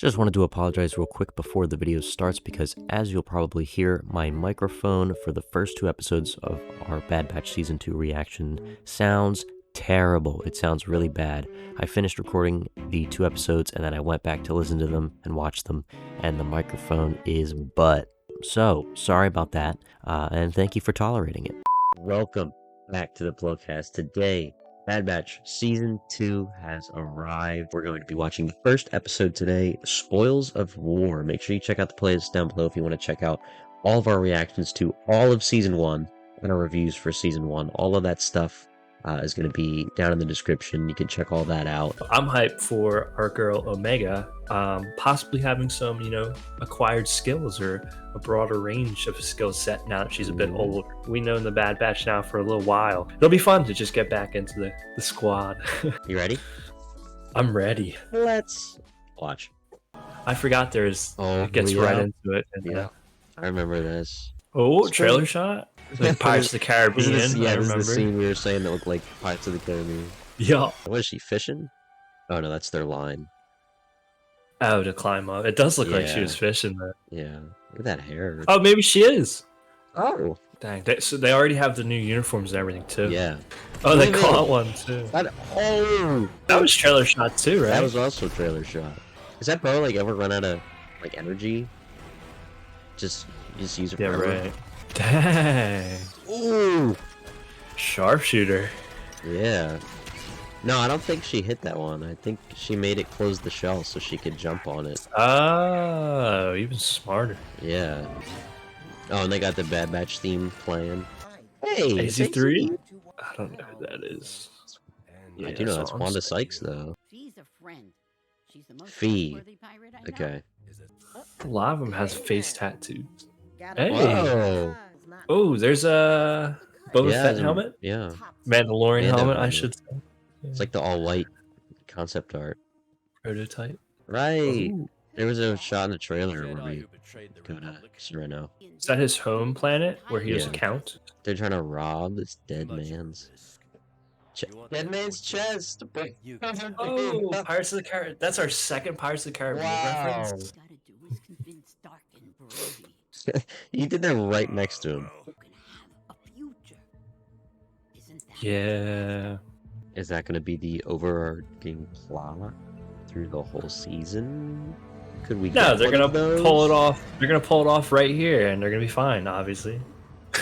Just wanted to apologize real quick before the video starts because, as you'll probably hear, my microphone for the first two episodes of our Bad Batch Season 2 reaction sounds terrible. It sounds really bad. I finished recording the two episodes and then I went back to listen to them and watch them, and the microphone is butt. So, sorry about that, and thank you for tolerating it. Welcome back to the Plocast. Today, Bad Batch Season 2 has arrived. We're going to be watching the first episode today, Spoils of War. Make sure you check out the playlist down below if you want to check out all of our reactions to all of Season 1 and our reviews for Season 1. All of that stuff is going to be down in the description. You can check all that out. I'm hyped for our girl Omega, possibly having some, acquired skills or a broader range of skill set now that she's a bit older. We know in the Bad Batch now for a little while. It'll be fun to just get back into the squad. You ready? I'm ready. Let's watch. I forgot it gets right into it. And, yeah, I remember this. Oh, trailer shot? Like Pirates of the Caribbean. This I remember. is the scene we were saying that looked like Pirates of the Caribbean. Yeah. What is she, fishing? Oh no, that's their line. Oh, to climb up. It does look like she was fishing there. Yeah. Look at that hair. Oh, maybe she is. Oh. Dang. So they already have the new uniforms and everything too. Yeah. Oh, they caught one too. That was trailer shot too, right? That was also trailer shot. Is that bow ever run out of energy? Just use it yeah, forever? right. Dang. Ooh. Sharpshooter. Yeah. No, I don't think she hit that one. I think she made it close the shell so she could jump on it. Oh, even smarter. Yeah. Oh, and they got the Bad Batch theme playing. Hey, AC3? I don't know who that is. Yeah, I do know that's Wanda Sykes, though. She's a friend. She's the most Fee. trustworthy pirate I know. Okay. A lot of them has face tattoos. Got Hey. Whoa. Oh, there's a Boba Yeah, Fett helmet? Yeah. Mandalorian helmet, I should say. It's like the all-white concept art. Prototype. Right. Ooh. There was a shot in the trailer where we go to Sereno. Is that his home planet where he was a count? They're trying to rob this dead man's chest. Oh, Pirates of the Caribbean. That's our second Pirates of the Caribbean reference. Gotta do is convince Stark and Brody You did that right next to him. who can have a future. Isn't that Yeah. Is that going to be the overarching plot through the whole season? Could we? No, get they're one gonna of those? pull it off. They're gonna pull it off right here, and they're gonna be fine, obviously.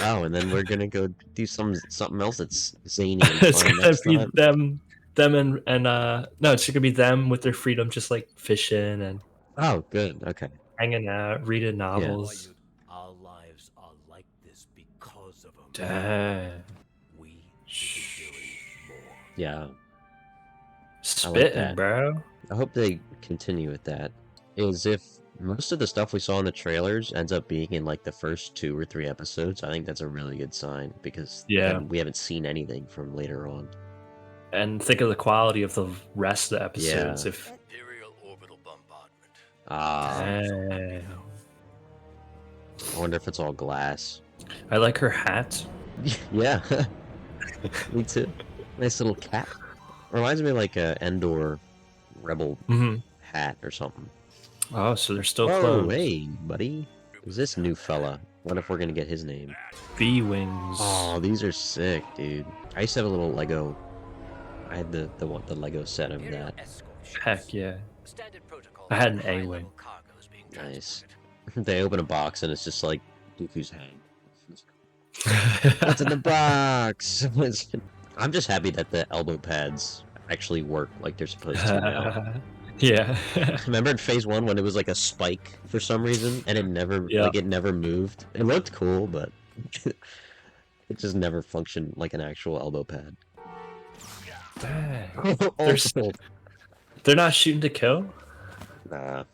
Oh, and then we're gonna go do something else that's zany. And It's fun gonna next be time. them and no, it's gonna be them with their freedom, just like fishing and Oh, good. Okay. hanging out, reading novels. Our lives are like this because of Omega. Dang. We should be doing more. Yeah. Spitting, that. bro. I hope they continue with that. Is if most of the stuff we saw in the trailers ends up being in like the first 2 or 3 episodes, I think that's a really good sign because we haven't seen anything from later on. And think of the quality of the rest of the episodes. Yeah. If Imperial orbital bombardment. Dang. I wonder if it's all glass. I like her hat. Yeah. Me too. Nice little cap. Reminds me of like a Endor rebel hat or something. Oh, so they're still Oh, closed. hey, buddy. Who's this new fella? What if we're gonna get his name? B-wings. Oh, these are sick, dude. I used to have a little Lego. I had the Lego set of that. Heck yeah. I had an A-wing. Nice. They open a box and it's just like Dooku's head. What's in the box? I'm just happy that the elbow pads actually work like they're supposed to now. Yeah. Remember in Phase 1 when it was like a spike for some reason and it never it never moved? It looked cool, but it just never functioned like an actual elbow pad. Dang. They're not shooting to kill? Nah.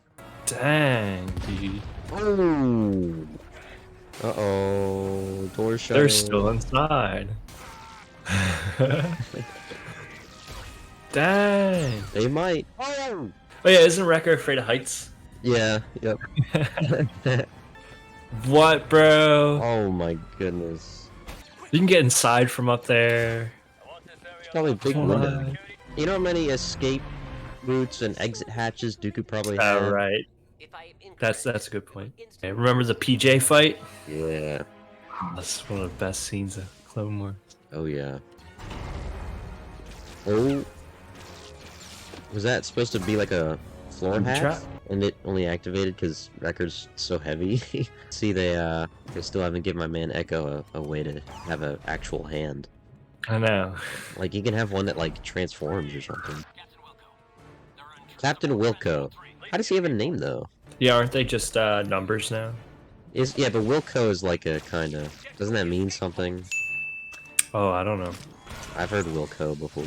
Dang, dude. Oh. Uh-oh. Door shut. They're still inside. Dang. They might. Oh yeah, isn't Wrecker afraid of heights? yeah, yep. What, bro? Oh my goodness. You can get inside from up there. It's probably a big window. You know how many escape routes and exit hatches Dooku probably had. Right. That's a good point. Okay, remember the PJ fight? Yeah. That's one of the best scenes of Clone Wars. Oh yeah. Oh. Was that supposed to be like a floor Booby hack? trap? And it only activated because Wrecker's so heavy. See, they still haven't given my man Echo a way to have an actual hand. I know. Like, you can have one that, like, transforms or something. Captain Wilco. How does he have a name, though? Yeah, aren't they just numbers now? Yeah, but Wilco is like a kind of... Doesn't that mean something? Oh, I don't know. I've heard Wilco before.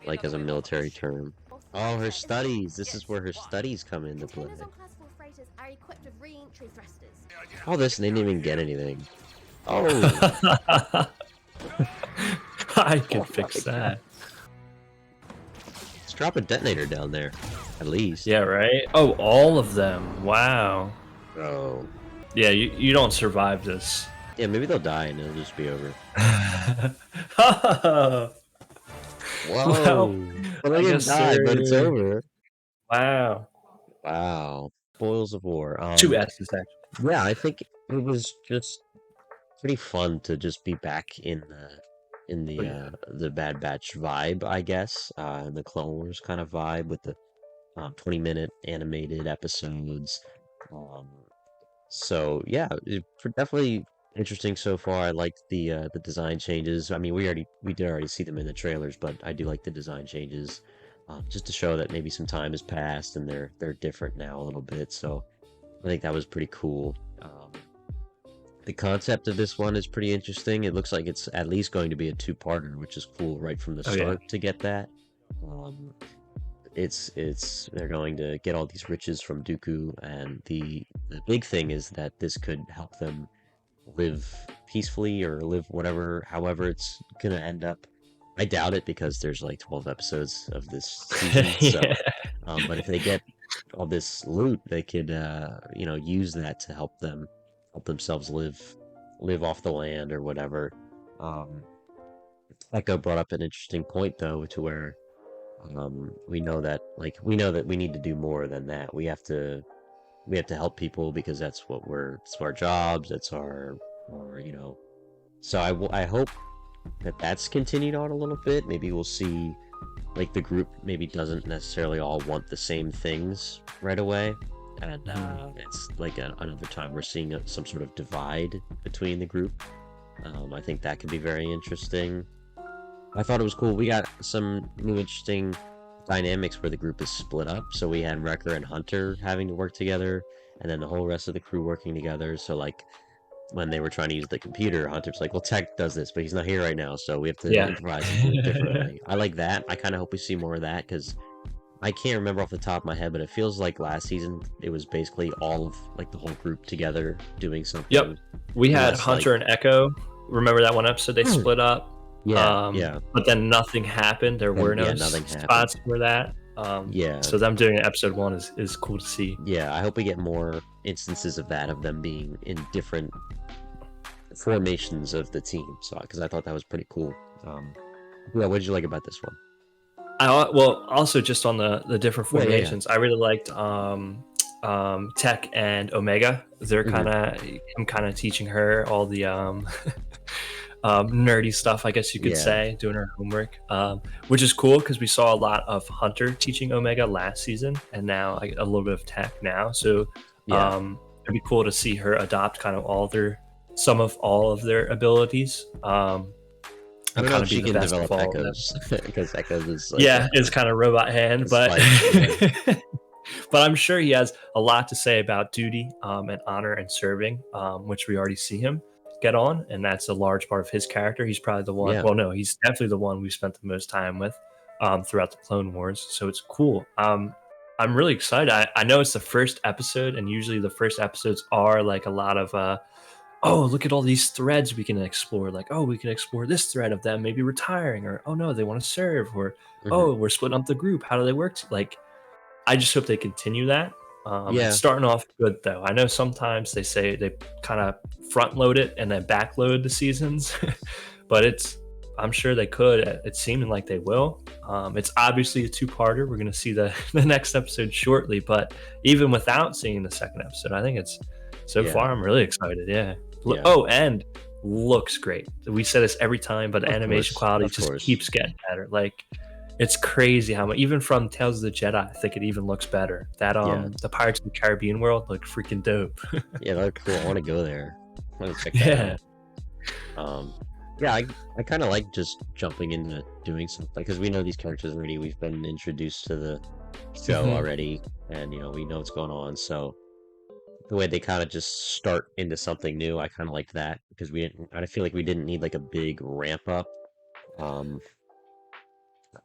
Like, as a military term. Oh, her studies! This is where her studies come into play. Containers on Class 4 freighters are equipped with re-entry thrusters. All this, and they didn't even get anything. Oh! I can fix that. Let's drop a detonator down there. At least. Yeah, right? Oh, all of them. Wow. Oh. Yeah, you don't survive this. Yeah, maybe they'll die and it'll just be over. Whoa. Whoa! Well, they didn't die, but it's over. Wow. Wow. Spoils of war. 2 S's, actually. Yeah, I think it was just pretty fun to just be back in the Bad Batch vibe, I guess. The Clone Wars kind of vibe with the 20-minute animated episodes. So yeah, definitely interesting so far. I liked the design changes. I mean, we did already see them in the trailers, but I do like the design changes, just to show that maybe some time has passed and they're different now a little bit. So I think that was pretty cool. The concept of this one is pretty interesting. It looks like it's at least going to be a 2-parter, which is cool right from the start to get that. They're going to get all these riches from Dooku, and the big thing is that this could help them live peacefully or live however it's gonna end up. I doubt it because there's like 12 episodes of this season. Yeah. So, but if they get all this loot, they could use that to help themselves live off the land or whatever. Echo brought up an interesting point though, to where we know that we need to do more than that. We have to help people because it's our jobs, it's our so I hope that that's continued on a little bit. Maybe we'll see like the group maybe doesn't necessarily all want the same things right away, and it's like another time we're seeing some sort of divide between the group. I think that could be very interesting. I thought it was cool. We got some new interesting dynamics where the group is split up. So we had Wrecker and Hunter having to work together, and then the whole rest of the crew working together. So like when they were trying to use the computer, Hunter's like, well, Tech does this, but he's not here right now, so we have to improvise and do it differently. I like that. I kind of hope we see more of that, because I can't remember off the top of my head, but it feels like last season it was basically all of like the whole group together doing something. Yep. We had Hunter and Echo. Remember that one episode they split up? Yeah. But then nothing happened. There were no spots for that. So them doing episode 1 is cool to see. Yeah, I hope we get more instances of that, of them being in different formations of the team. So, because I thought that was pretty cool. What did you like about this one? Well, also just on the different formations, I really liked Tech and Omega. They're I'm kind of teaching her all the nerdy stuff, I guess you could say, doing her homework, which is cool because we saw a lot of Hunter teaching Omega last season, and now a little bit of Tech now. So it'd be cool to see her adopt kind of some of all of their abilities. I don't know if she can develop Echoes, because Echoes is like it's kind of robot hand, but but I'm sure he has a lot to say about duty and honor and serving, which we already see him get on, and that's a large part of his character. He's probably the one. Well, no, he's definitely the one we spent the most time with throughout the Clone Wars. So it's cool. I'm really excited. I know it's the first episode, and usually the first episodes are like a lot of look at all these threads we can explore. Like, we can explore this thread of them maybe retiring, or oh no, they want to serve, or we're splitting up the group. How do they work? Like, I just hope they continue that. Starting off good though. I know sometimes they say they kind of front load it and then back load the seasons, but it's I'm sure they could. It's seeming like they will. It's obviously a two-parter. We're going to see the the next episode shortly, but even without seeing the second episode, I think it's so far. I'm really excited. Yeah. Yeah. Oh, and looks great. We say this every time, but the animation quality just keeps getting better. Like, it's crazy how much, even from Tales of the Jedi, I think it even looks better. That the Pirates of the Caribbean world look freaking dope. Yeah, they're cool. I want to go there. I want to check that out. Yeah, I kind of like just jumping into doing something because we know these characters already. We've been introduced to the show already, and we know what's going on. So the way they kind of just start into something new, I kind of liked that because I feel like we didn't need like a big ramp up.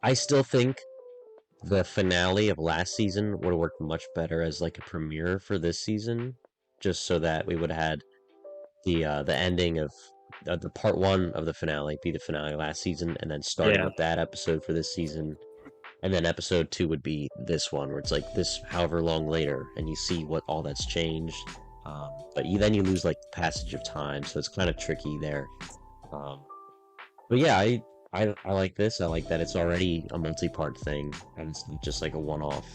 I still think the finale of last season would have worked much better as like a premiere for this season, just so that we would have had the ending of the part one of the finale be the finale last season, and then starting with that episode for this season, and then episode 2 would be this one, where it's like this however long later, and you see what all that's changed. But then you lose like the passage of time, so it's kind of tricky there. But yeah, I like this. I like that it's already a multi-part thing, and it's not just like a one-off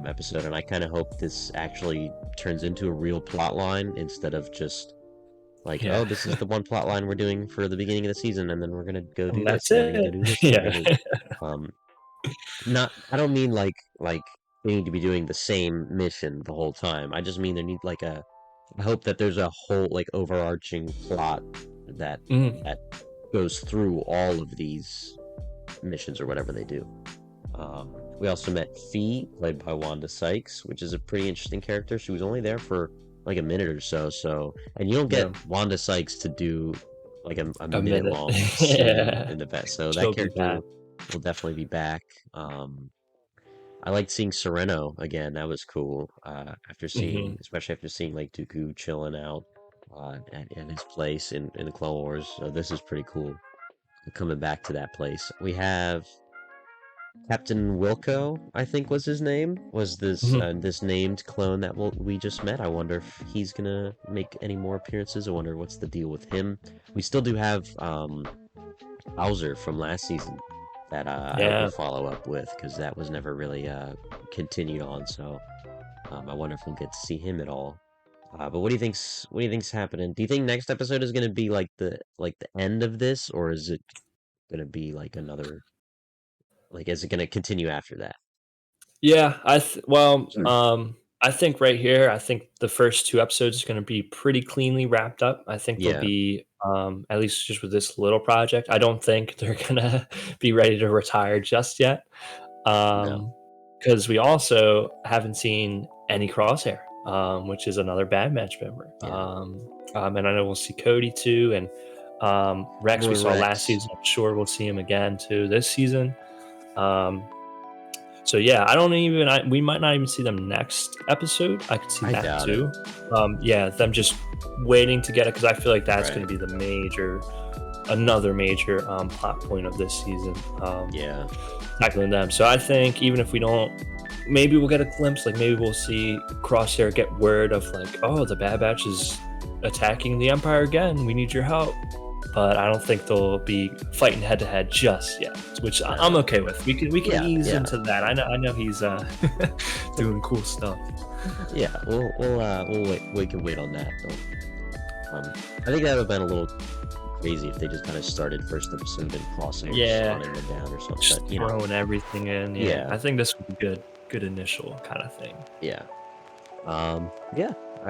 episode. And I kind of hope this actually turns into a real plot line instead of just like, oh, this is the one plot line we're doing for the beginning of the season, and then we're gonna go do this. We're gonna go do this. I don't mean like they need to be doing the same mission the whole time. I just mean they need like I hope that there's a whole like overarching plot that goes through all of these missions or whatever they do. We also met Fee, played by Wanda Sykes, which is a pretty interesting character. She was only there for like a minute or so, and you don't get Wanda Sykes to do like a minute long scene in the best. So that character will definitely be back. I liked seeing Sereno again. That was cool. Especially after seeing like Dooku chilling out at his place in the Clone Wars. So this is pretty cool. Coming back to that place, we have Captain Wilco, I think was his name. Was this this named clone that we just met? I wonder if he's gonna make any more appearances. I wonder what's the deal with him. We still do have Bowser from last season that I will follow up with, because that was never really continued on. So I wonder if we'll get to see him at all. But what do you think's happening? Do you think next episode is gonna be like the end of this, or is it gonna be like another? Like, is it gonna continue after that? Yeah, I think right here, I think the first 2 episodes is going to be pretty cleanly wrapped up. I think they'll be, at least just with this little project. I don't think they're going to be ready to retire just yet. Because we also haven't seen any Crosshair, which is another Bad Batch member. And I know we'll see Cody too, and Rex we saw last season. I'm sure we'll see him again too this season. So yeah, we might not even see them next episode. I could see that too. Them just waiting to get it, because I feel like that's going to be another major plot point of this season. Tackling them. So I think even if we don't, maybe we'll get a glimpse. Like maybe we'll see Crosshair get word of like, oh, the Bad Batch is attacking the Empire again. We need your help. But I don't think they'll be fighting head to head just yet, which I'm okay with. We can ease into that. I know he's doing cool stuff. Yeah, we'll wait. We can wait on that. I think that would have been a little crazy if they just kind of started first episode and crossing, running them down or something. Just throwing everything in. Yeah, I think this would be good initial kind of thing. Yeah. I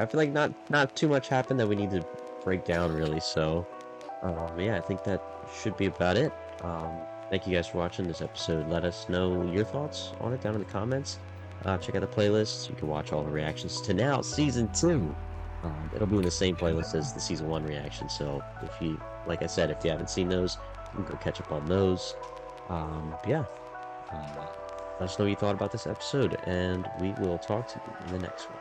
feel like not too much happened that we need to break down really. So. I think that should be about it. Thank you guys for watching this episode. Let us know your thoughts on it down in the comments. Check out the playlists. You can watch all the reactions to now season 2. It'll be in the same playlist as the season 1 reaction. So like I said, if you haven't seen those, you can go catch up on those. Let us know what you thought about this episode, and we will talk to you in the next one.